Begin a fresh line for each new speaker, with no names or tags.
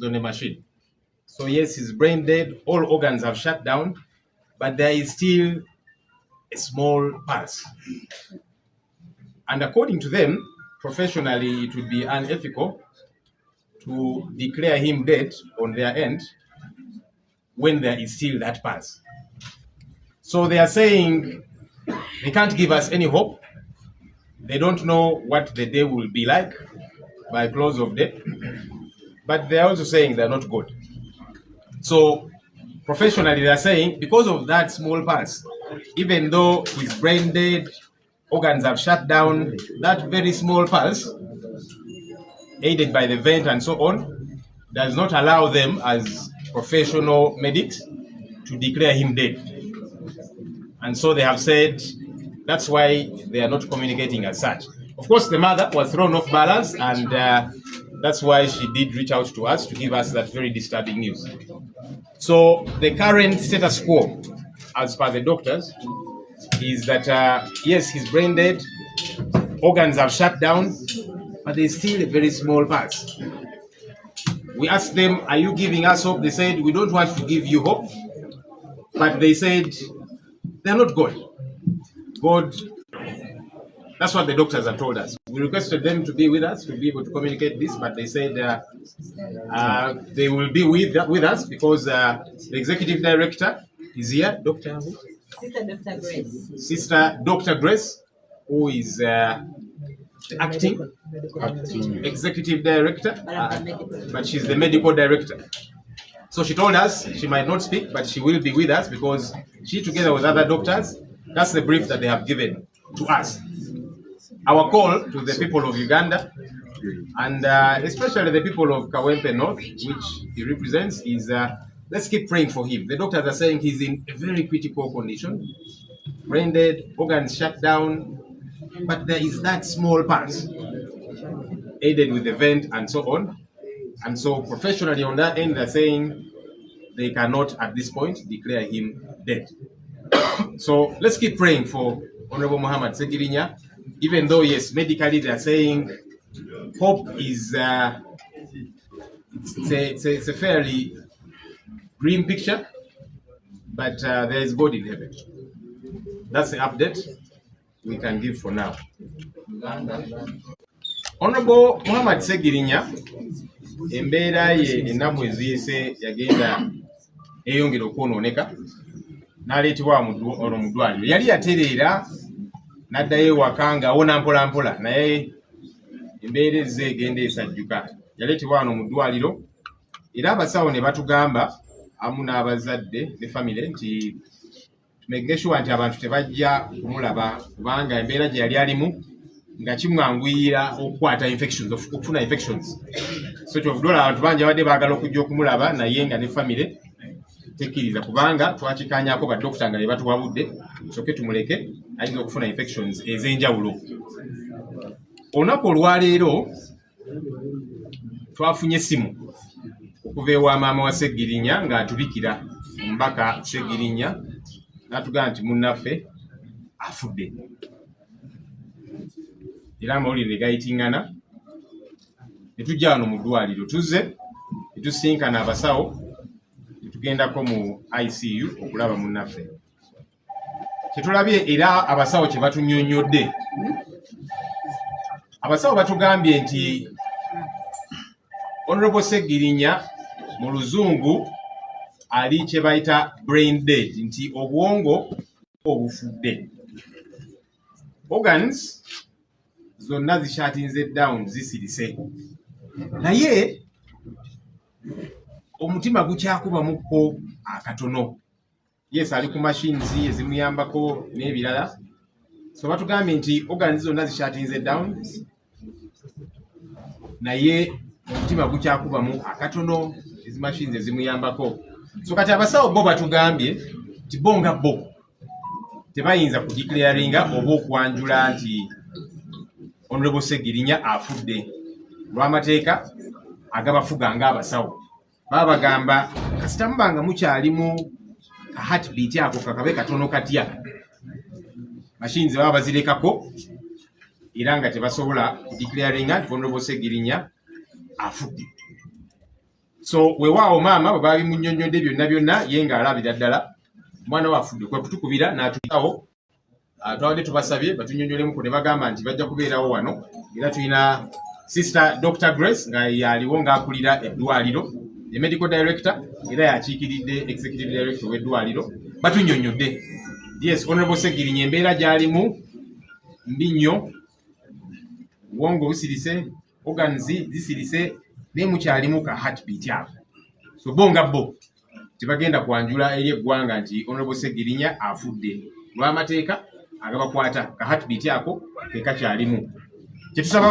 on the machine. So yes, he's brain dead, all organs have shut down, but there is still a small pulse. And according to them, professionally, it would be unethical to declare him dead on their end when there is still that pulse. So they are saying they can't give us any hope. They don't know what the day will be like by close of day, but they're also saying they're not good. So professionally, they're saying because of that small pulse, even though he's brain dead, organs have shut down, that very small pulse, aided by the vent and so on, does not allow them as professional medics to declare him dead. And so they have said that's why they are not communicating as such. Of course, the mother was thrown off balance, and that's why she did reach out to us to give us that very disturbing news. So the current status quo, as per the doctors, is that yes, he's brain dead, organs have shut down, but there's still a very small pulse. We asked them, are you giving us hope? They said, we don't want to give you hope, but they said they're not God. God, that's what the doctors have told us. We requested them to be with us, to be able to communicate this, but they said they will be with us because the executive director is here,
Sister Dr. Grace.
Sister Dr. Grace, who is the acting executive director, but she's the medical director. So she told us she might not speak, but she will be with us because she, together with other doctors, that's the brief that they have given to us. Our call to the people of Uganda, and especially the people of Kawempe North, which he represents, is let's keep praying for him. The doctors are saying he's in a very critical condition, brain dead, organs shut down, but there is that small pulse, aided with the vent and so on. And so professionally on that end, they're saying they cannot at this point declare him dead. So let's keep praying for Honorable Muhammad Segirinya, even though, yes, medically they're saying hope is it's a fairly grim picture, but there is God in heaven. That's the update we can give for now. Honorable Muhammad Segirinya, embeera ye ennaku eziyise yagenda eyongera okwonooneka n'aleetebwa ono mu ddwaliro. Yali yatereera n'addayo ewaka ng'awona mpola mpola, naye embeera ezze egenda esajjuka. Yaleetebwa wano mu ddwaliro, era abasawo ne batugamba amu n'abazadde ne famire nti make sure nti abantu tebajja kumulaba kubanga embeera gye yali alimu nga kimwanguyira okukwata infections, okufuna infections. So kyobudola abantu bangi abadde baagala okujja okumulaba naye nga ne famire tekkiriza kubanga twakikanyako baddokita nga ne batuwabudde soke tumuleke ayinza okufuna infections ez'enjawulo. Olunaku olwaleero twafunye essimu okuva ewa maama wa Segirinya ng'atubikira omubaka Segirinya n'atugamba nti munnaffe afudde. Era amawulire gayitingana, ne tujja wano mu ddwaliro, tuzze ne tusinkana abasawo ne tugendako mu ICU okulaba munnaffe. Kyetulabye era abasawo kye batunnyonnyodde, abasawo batugambye nti Honorable Segirinya mu luzungu ali kye bayita brain dead, nti obwongo obufudde. Organs zonna zishatinze down, zisirise, naye omutima gukyakubamuko akatono. Yes, ali ku machines ezimuyambako n'ebirala. So batugambye nti organs zonna zishatinze down, naye omutima gukyakubamu akatono, ezi machines ezimuyambako. So kati abasawo bo batugambye nti bo nga bo tebayinza kudeclaringa oba okwanjula nti Honorable Segirinya afudde lw'amateeka agabafuga ng'abasawo. Babagamba kasita mubanga mukyalimu ka heartbeat ako kakabe katono katya, machines baba bazirekako era nga tebasobola kudeclaringa nti Honorable Segirinya afudde. So weewaawo maama bwe babimunnyonnyodde byonna ye ng'alabira ddala omwana we afudde kwe kutukubira n'atuyitawo. Twabadde tubasabye batunnyonnyolemu ne bagamba nti bajja kubeerawo wano era tulina Sister Dr. Grace nga yaliwo ng'akulira eddwaliro, ye medical director era yakiikiridde executive director w'eddwaliro. Batunnyonnyodde yes Honorable Segirinya embeera gy'alimu mbi nnyo, obwongo busirise, organs zisirise, naye mukyalimu ka heartbeat ako. So bo nga bo tebagenda kwanjula eri eggwanga nti Honorable Segirinya afudde. Lw'amateeka agabakwata ka heartbeat ako ke kakyalimu. Kye tusaba